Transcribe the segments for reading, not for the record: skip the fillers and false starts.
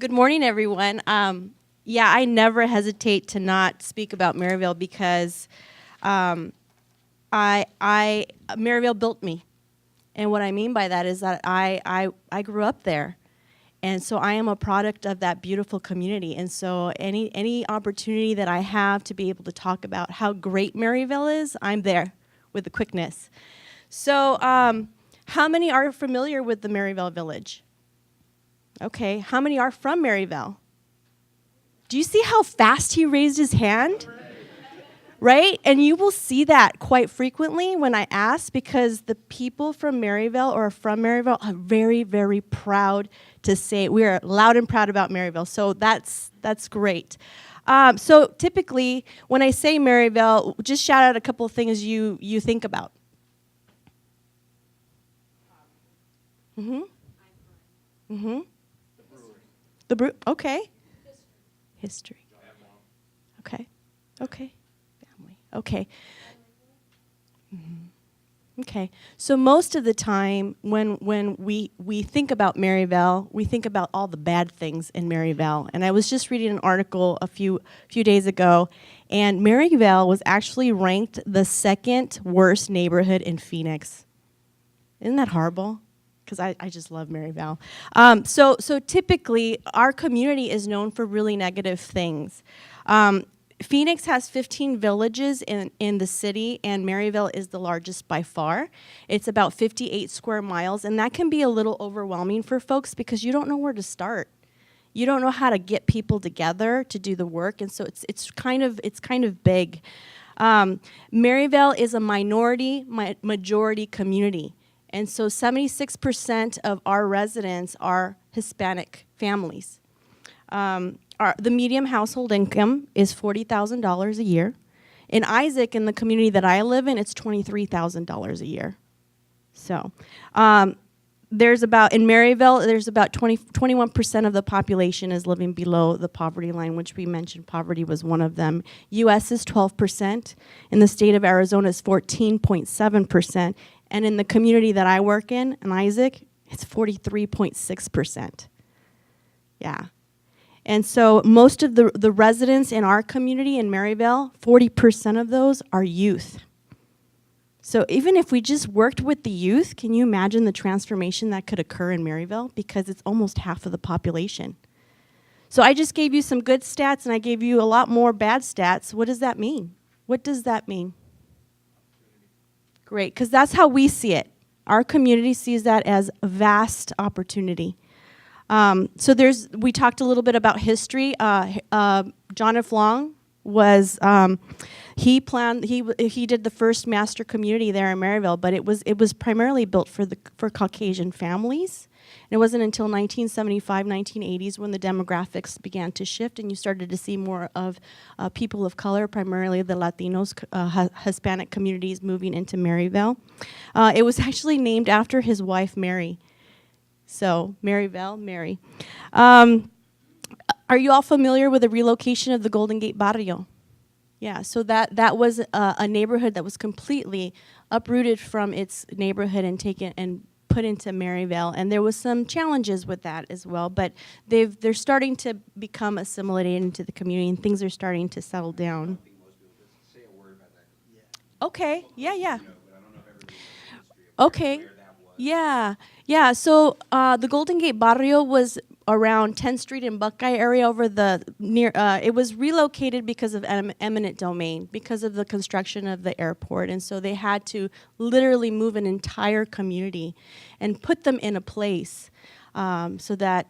Good morning, everyone. I never hesitate to not speak about Maryvale because Maryvale built me. And what I mean by that is that I grew up there. And so I am a product of that beautiful community. And so any opportunity that I have to be able to talk about how great Maryvale is, I'm there with the quickness. So how many are familiar with the Maryvale Village? Okay, how many are from Maryvale? Do you see how fast he raised his hand? Right? And you will see that quite frequently when I ask, because the people from Maryvale or from Maryvale are very, very proud to say we are loud and proud about Maryvale. So that's great. So typically, when I say Maryvale, just shout out a couple of things you think about. Mm-hmm. Mm-hmm. The brewery. Okay. History. Okay. Okay. Family. Okay. Mm-hmm. Okay. So most of the time when we think about Maryvale, we think about all the bad things in Maryvale. And I was just reading an article a few days ago, and Maryvale was actually ranked the second worst neighborhood in Phoenix. Isn't that horrible? Because I just love Maryvale. So typically, our community is known for really negative things. Phoenix has 15 villages in the city, and Maryvale is the largest by far. It's about 58 square miles, and that can be a little overwhelming for folks because you don't know where to start. You don't know how to get people together to do the work, and so it's kind of big. Maryvale is a majority community. And so 76% of our residents are Hispanic families. The median household income is $40,000 a year. In Isaac, in the community that I live in, it's $23,000 a year. So in Maryvale, there's about 21% of the population is living below the poverty line, which we mentioned poverty was one of them. U.S. is 12%. In the state of Arizona is 14.7%. And in the community that I work in Isaac, it's 43.6%. Yeah. And so most of the residents in our community in Maryvale, 40% of those are youth. So even if we just worked with the youth, can you imagine the transformation that could occur in Maryvale? Because it's almost half of the population. So I just gave you some good stats, and I gave you a lot more bad stats. What does that mean? What does that mean? Great, because that's how we see it. Our community sees that as a vast opportunity. We talked a little bit about history. John F. Long was, he did the first master community there in Maryvale, but it was primarily built for Caucasian families. And it wasn't until 1975, 1980s when the demographics began to shift and you started to see more of people of color, primarily the Latinos, Hispanic communities moving into Maryvale. It was actually named after his wife, Mary. So, Maryvale, Mary. Are you all familiar with the relocation of the Golden Gate Barrio? Yeah, so that was a neighborhood that was completely uprooted from its neighborhood and taken and put into Maryvale, and there was some challenges with that as well, but they're starting to become assimilated into the community, and things are starting to settle down. Okay, yeah. Okay, yeah. So the Golden Gate Barrio was around 10th Street and Buckeye area over it was relocated because of eminent domain, because of the construction of the airport. And so they had to literally move an entire community and put them in a place so that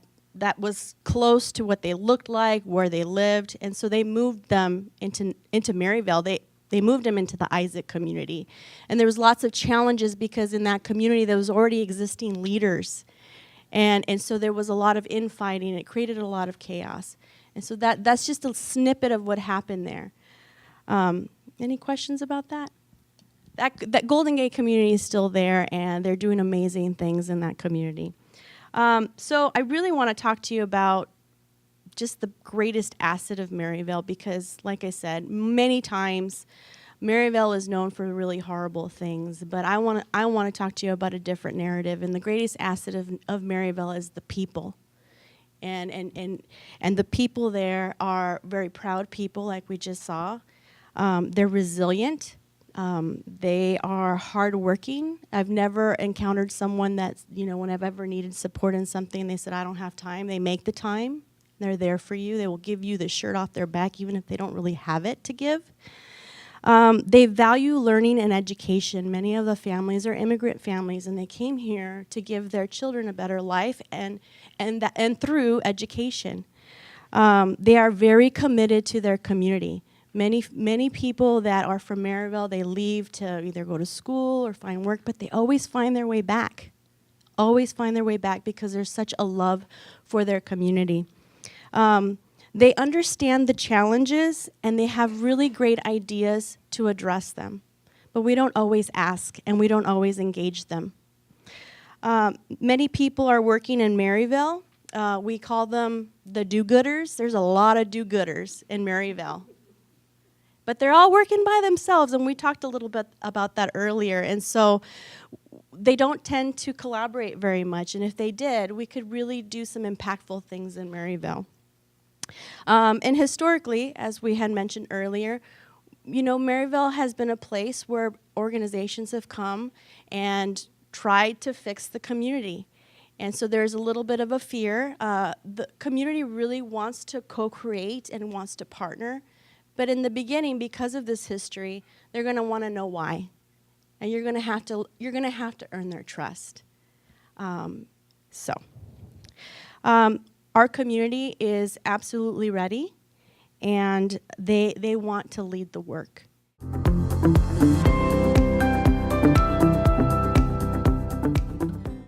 was close to what they looked like, where they lived. And so they moved them into Maryvale. They moved them into the Isaac community. And there was lots of challenges because in that community there was already existing leaders. And so there was a lot of infighting. It created a lot of chaos. And so that's just a snippet of what happened there. Any questions about that? That Golden Gate community is still there, and they're doing amazing things in that community. So I really want to talk to you about just the greatest asset of Maryvale because, like I said, many times Maryvale is known for really horrible things, but I want to talk to you about a different narrative. And the greatest asset of Maryvale is the people. And the people there are very proud people, like we just saw. They're resilient. They are hardworking. I've never encountered someone that's, when I've ever needed support in something, they said, I don't have time. They make the time. They're there for you. They will give you the shirt off their back, even if they don't really have it to give. They value learning and education. Many of the families are immigrant families, and they came here to give their children a better life and through education. They are very committed to their community. Many people that are from Maryvale, they leave to either go to school or find work, but they always find their way back. Always find their way back because there's such a love for their community. They understand the challenges, and they have really great ideas to address them. But we don't always ask, and we don't always engage them. Many people are working in Maryvale. We call them the do-gooders. There's a lot of do-gooders in Maryvale. But they're all working by themselves, and we talked a little bit about that earlier. And so they don't tend to collaborate very much, and if they did, we could really do some impactful things in Maryvale. And historically, as we had mentioned earlier, Maryvale has been a place where organizations have come and tried to fix the community. And so there's a little bit of a fear. The community really wants to co-create and wants to partner. But in the beginning, because of this history, they're going to want to know why. And you're going to have to earn their trust. Our community is absolutely ready, and they want to lead the work.